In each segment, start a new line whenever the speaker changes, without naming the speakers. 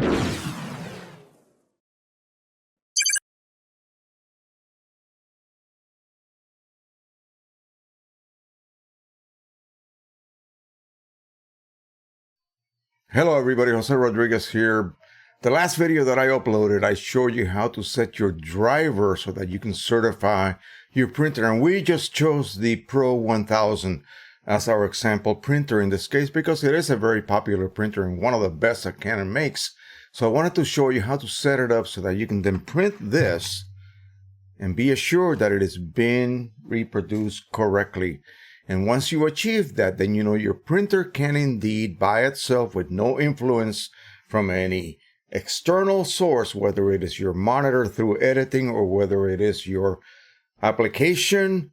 Hello everybody, Jose Rodriguez here. The last video that I uploaded, I showed you how to set your driver so that you can certify your printer. And we just chose the Pro 1000 as our example printer in this case because it is a very popular printer and one of the best that Canon makes. So I wanted to show you how to set it up so that you can then print this and be assured that it is being reproduced correctly. And once you achieve that, then you know your printer can indeed by itself, with no influence from any external source, whether it is your monitor through editing or whether it is your application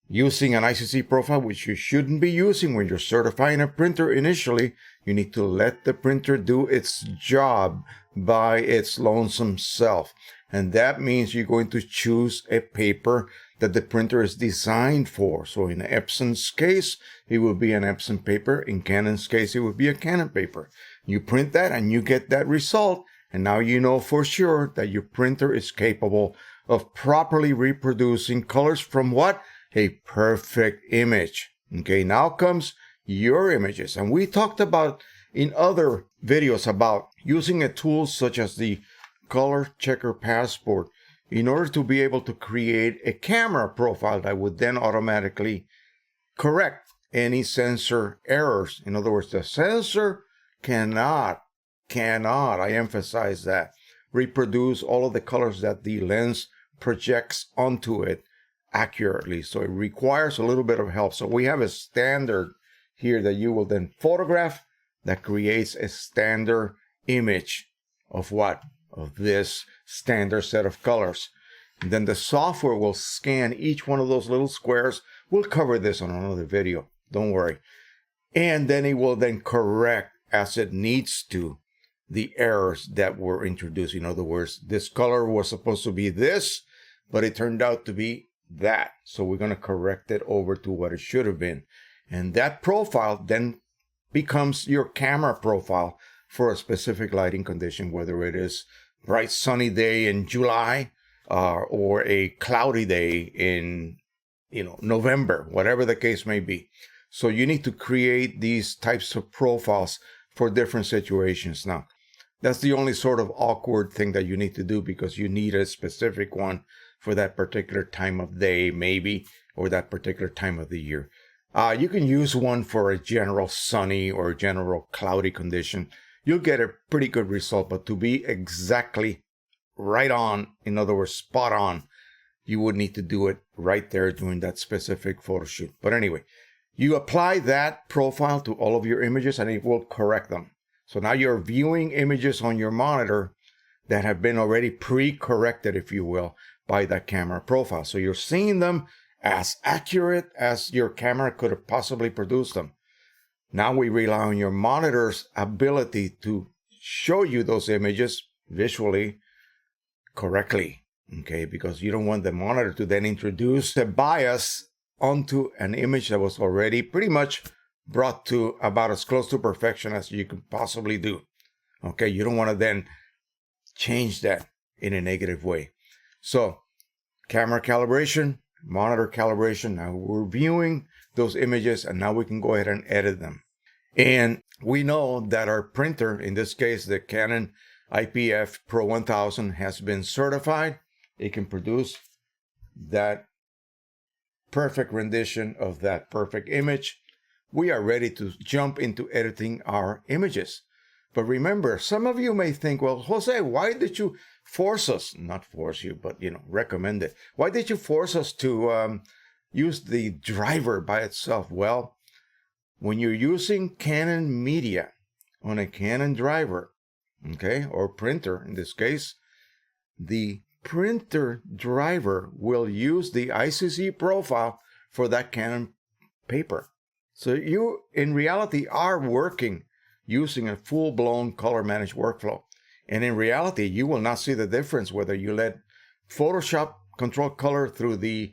using an ICC profile, which you shouldn't be using when you're certifying a printer initially. You need to let the printer do its job by its lonesome self. And that means you're going to choose a paper that the printer is designed for. So in Epson's case, it will be an Epson paper. In Canon's case, it would be a Canon paper. You print that and you get that result. And now you know for sure that your printer is capable of properly reproducing colors from what? A perfect image. Okay, now comes your images. And we talked about in other videos about using a tool such as the Color Checker Passport in order to be able to create a camera profile that would then automatically correct any sensor errors. In other words, the sensor cannot, I emphasize that, reproduce all of the colors that the lens projects onto it accurately. So it requires a little bit of help. So we have a standard here that you will then photograph that creates a standard image of what? Of this standard set of colors. And then the software will scan each one of those little squares. We'll cover this on another video, don't worry. And then it will then correct as it needs to the errors that were introduced. In other words, this color was supposed to be this, but it turned out to be that. So we're going to correct it over to what it should have been. And that profile then becomes your camera profile for a specific lighting condition, whether it is bright sunny day in July or a cloudy day in November, whatever the case may be. So you need to create these types of profiles for different situations. Now, that's the only sort of awkward thing that you need to do because you need a specific one for that particular time of day, maybe, or that particular time of the year. You can use one for a general sunny or general cloudy condition. You'll get a pretty good result, but to be exactly right on, in other words, spot on, you would need to do it right there during that specific photo shoot. But anyway, you apply that profile to all of your images and it will correct them. So now you're viewing images on your monitor that have been already pre-corrected, if you will, by that camera profile. So you're seeing them as accurate as your camera could have possibly produced them. Now we rely on your monitor's ability to show you those images visually correctly, okay? Because you don't want the monitor to then introduce a bias onto an image that was already pretty much brought to about as close to perfection as you could possibly do, okay? You don't want to then change that in a negative way. So camera calibration, monitor calibration. Now we're viewing those images and now we can go ahead and edit them. And we know that our printer, in this case, the Canon IPF Pro 1000, has been certified. It can produce that perfect rendition of that perfect image. We are ready to jump into editing our images. But remember, some of you may think, well, Jose, why did you force us, not force you, but, recommend it. Why did you force us to use the driver by itself? Well, when you're using Canon media on a Canon driver, okay, or printer in this case, the printer driver will use the ICC profile for that Canon paper. So you, in reality, are working using a full-blown color managed workflow. And in reality, you will not see the difference whether you let Photoshop control color through the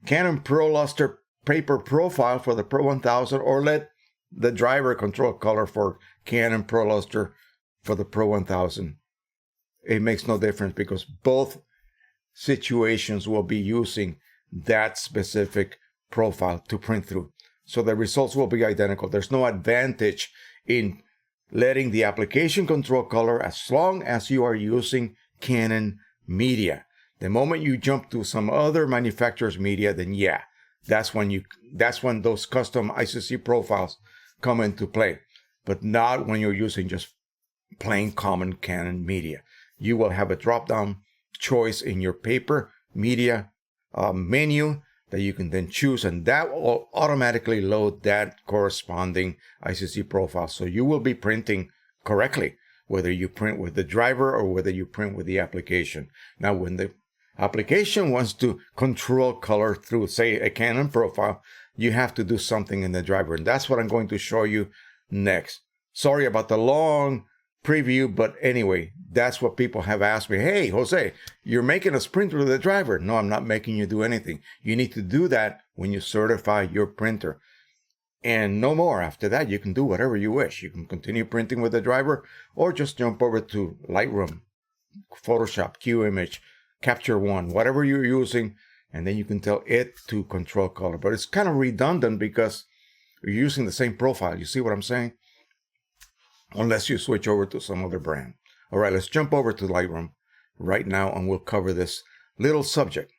Canon Pro Luster paper profile for the Pro 1000 or let the driver control color for Canon Pro Luster for the Pro 1000. It makes no difference because both situations will be using that specific profile to print through. So the results will be identical. There's no advantage in letting the application control color as long as you are using Canon media. The moment you jump to some other manufacturer's media, then yeah, that's when those custom ICC profiles come into play. But not when you're using just plain common Canon media. You will have a drop-down choice in your paper media menu that you can then choose, and that will automatically load that corresponding ICC profile. So you will be printing correctly, whether you print with the driver or whether you print with the application. Now, when the application wants to control color through, say, a Canon profile, you have to do something in the driver, and that's what I'm going to show you next. Sorry about the long preview, but anyway, that's what people have asked me. Hey, Jose, you're making us print through the driver. No, I'm not making you do anything. You need to do that when you certify your printer. And no more. After that, you can do whatever you wish. You can continue printing with the driver or just jump over to Lightroom, Photoshop, QImage, Capture One, whatever you're using, and then you can tell it to control color. But it's kind of redundant because you're using the same profile. You see what I'm saying? Unless you switch over to some other brand. All right, let's jump over to Lightroom right now and we'll cover this little subject.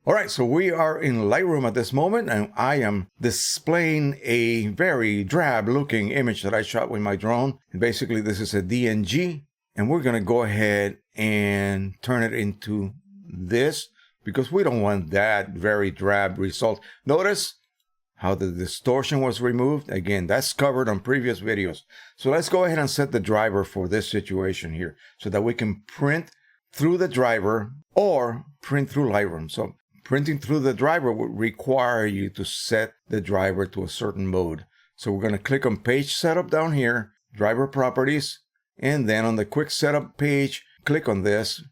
All right, so we are in Lightroom at this moment, and I am displaying a very drab looking image that I shot with my drone. And basically, this is a DNG, and we're going to go ahead and turn it into this because we don't want that very drab result. Notice how the distortion was removed. Again, that's covered on previous videos. So let's go ahead and set the driver for this situation here so that we can print through the driver or print through Lightroom. So printing through the driver would require you to set the driver to a certain mode. So we're going to click on Page Setup down here, Driver Properties, and then on the Quick Setup page, click on this,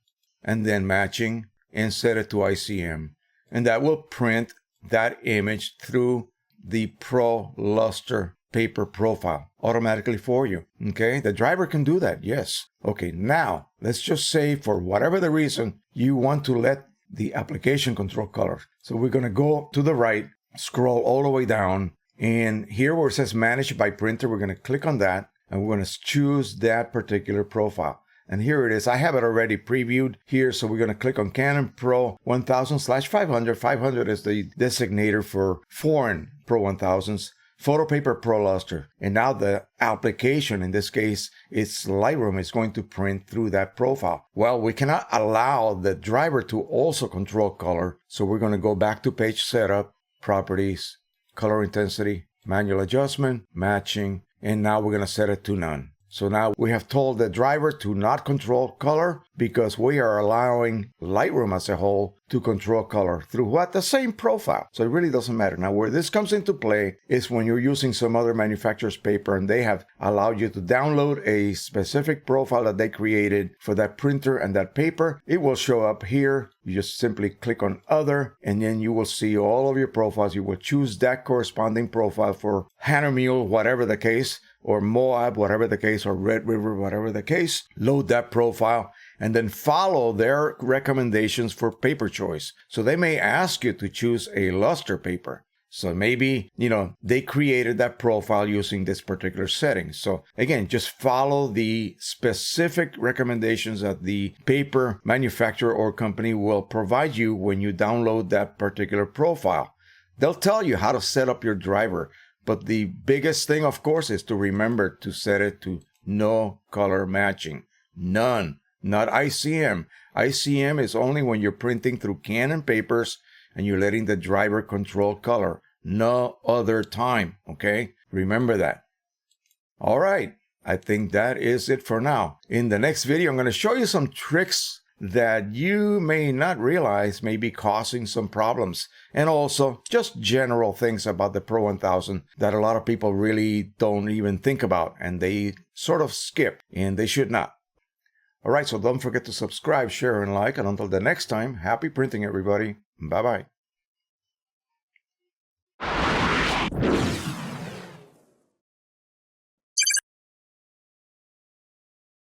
and then Matching, and set it to ICM. And that will print that image through the Pro Luster paper profile automatically for you. Okay, the driver can do that, yes. Okay, now let's just say for whatever the reason you want to let the application control color. So we're going to go to the right, scroll all the way down, and here where it says Manage by Printer, we're going to click on that, and we're going to choose that particular profile. And here it is. I have it already previewed here. So we're going to click on Canon Pro 1000/500. 500 is the designator for foreign Pro 1000s. Photo Paper Pro Luster. And now the application, in this case, it's Lightroom, is going to print through that profile. Well, we cannot allow the driver to also control color. So we're going to go back to Page Setup, Properties, Color Intensity, Manual Adjustment, Matching, and now we're going to set it to None. So now we have told the driver to not control color because we are allowing Lightroom as a whole to control color through what? The same profile. So it really doesn't matter. Now where this comes into play is when you're using some other manufacturer's paper and they have allowed you to download a specific profile that they created for that printer and that paper. It will show up here. You just simply click on Other, and then you will see all of your profiles. You will choose that corresponding profile for Hahnemühle, whatever the case, or Moab, whatever the case, or Red River, whatever the case. Load that profile and then follow their recommendations for paper choice. So they may ask you to choose a luster paper. So maybe, they created that profile using this particular setting. So again, just follow the specific recommendations that the paper manufacturer or company will provide you when you download that particular profile. They'll tell you how to set up your driver. But the biggest thing, of course, is to remember to set it to no color matching. None. Not ICM. ICM is only when you're printing through Canon papers and you're letting the driver control color. No other time. Okay? Remember that. All right. I think that is it for now. In the next video, I'm going to show you some tricks that you may not realize may be causing some problems, and also just general things about the Pro 1000 that a lot of people really don't even think about, and they sort of skip, and they should not. All right, so don't forget to subscribe, share, and like, and until the next time, happy printing, everybody. Bye-bye.